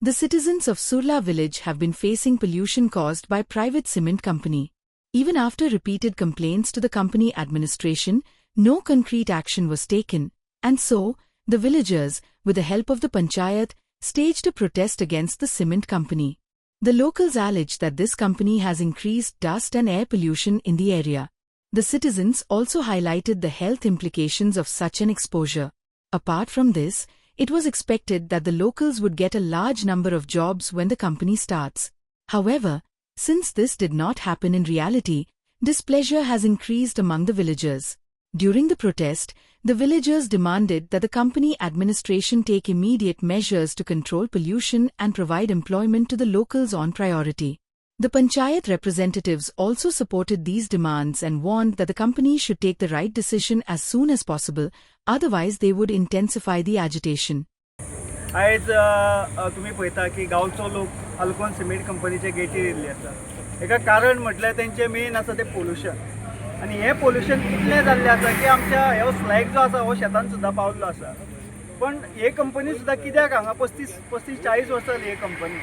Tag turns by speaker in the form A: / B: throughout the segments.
A: The citizens of Surla village have been facing pollution caused by private cement company. Even after repeated complaints to the company administration, no concrete action was taken, and so, the villagers, with the help of the panchayat, staged a protest against the cement company. The locals allege that this company has increased dust and air pollution in the area. The citizens also highlighted the health implications of such an exposure. Apart from this, it was expected that the locals would get a large number of jobs when the company starts. However, since this did not happen in reality, displeasure has increased among the villagers. During the protest, the villagers demanded that the company administration take immediate measures to control pollution and provide employment to the locals on priority. The panchayat representatives also supported these demands and warned that the company should take the right decision as soon as possible, otherwise they would intensify the agitation.
B: आज तुम्ही पळयता की गांवचो लोक Alcon cement कंपनीचे गेटीर येयल्ले आसा. हेका कारण म्हटल्यार तेंचे मेन आसा ते पोल्युशन. आनी हे पोल्युशन इतलें जाल्लें आसा की आमच्या ह्यो स्लॅग जो आसा हो शेतान सुद्दां पावल्लो आसा. पण हे कंपनी सुद्दां कित्याक हांगा 35-40 वर्सां जाली हे कंपनी.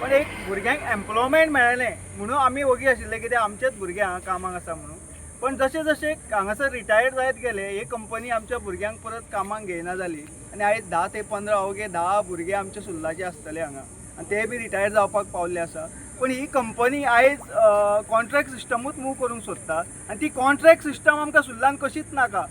B: पण एक भुरग्यांक एम्प्लॉयमेंट मेळ्ळें म्हणून आमी वगी आशिल्ले कित्याक आमचेच भुरगे हांगा कामाक आसा म्हणून. पण जशें जशें हांगासर रिटायर्ड जायत गेले ही कंपनी आमच्या भुरग्यांक परत कामाक घेयना जाली आनी आयज 10 ते 15 अवघे 10 भुरगे आमचे सुल्लाचे आसतले हांगा आनी ते बी रिटायर जावपाक पावल्ले आसा. पण ही कंपनी आयज कॉन्ट्रॅक्ट सिस्टमूच मूव करूंक सोदता आनी ती कॉन्ट्रॅक्ट सिस्टम आमकां सुल्लान कशीच नाका.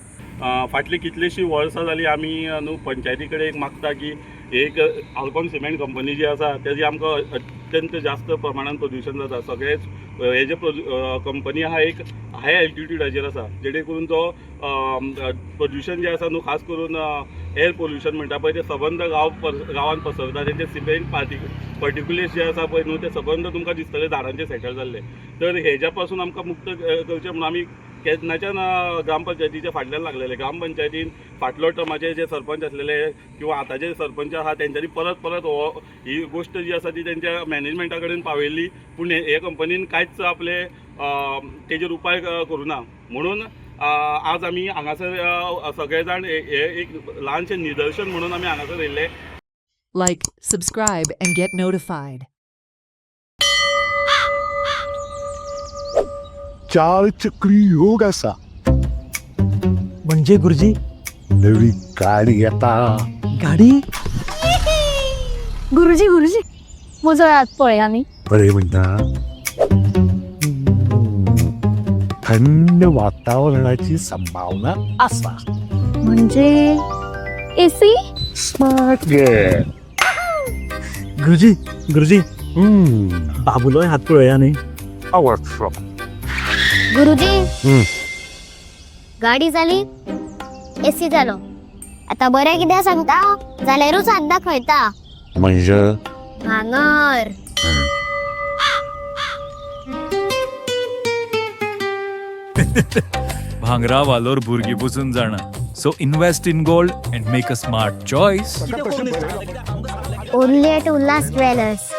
C: फाटली कितलीशीं वर्सां जालीं आमी न्हू पंचायती कडेन एक मागता की एक अल्कोन सिमेंट कंपनी जी आसा तेजी आमकां अत्यंत जास्त प्रमाणान प्रदूशण जाता. सगळेच हे जे कंपनी आहा एक हाय एल्टिट्यूडाचेर आसा जेणे करून तो प्रदूशण जे आसा न्हू खास करून एअर पोल्युशन म्हणटा पळय ते सबंद गांवांत पसरता. तेंचे सिमेंट पर्टिक्युलेट्स जे आसा पळय न्हू ते सबंद तुमकां दिसतले झाडांचे सेटल जाल्ले. तर हेज्या पासून आमकां मुक्त करचें म्हणून आमी केन्नाच्यान ग्रामपंचायतीच्या फाटल्यान लागलेले. ग्रामपंचायतीन फाटलो टर्माचे जे सरपंच आसलेले किंवा आतांचे सरपंच आहा तेंच्यांनी परत ही गोश्ट जी आसा ती तेंच्या मॅनेजमेंटा कडेन पावयल्ली पूण हे कंपनीन कांयच आपले तेजेर उपाय करूना. म्हणून आज आमी हांगासर सगळे जाण हे एक ल्हानशें निदर्शन म्हणून आमी हांगासर येयल्ले.
D: Like, subscribe and get notified.
E: चार चक्री योग असा
F: म्हणजे गुरुजी
E: नवी गाडी येता.
F: गाडी
G: गुरुजी म्हजो हात पळय आनी
E: बरे म्हणटा थंड वातावरणाची संभावना असा
G: म्हणजे एसी.
E: Smart gate.
F: गुरुजी बाबूलोय हात पळया न्ही.
E: पॉवरफुल.
G: गुरुजी गाडी जाली एसी जालो. आता बरें कितें सांगता जाल्यारूच हात दाखयता.
E: म्हणजे
G: भांगर.
H: भांगरा वालोर भुरगीं बसून जाणा. So invest in gold and make a smart choice.
G: Only at Ulhas jewellers.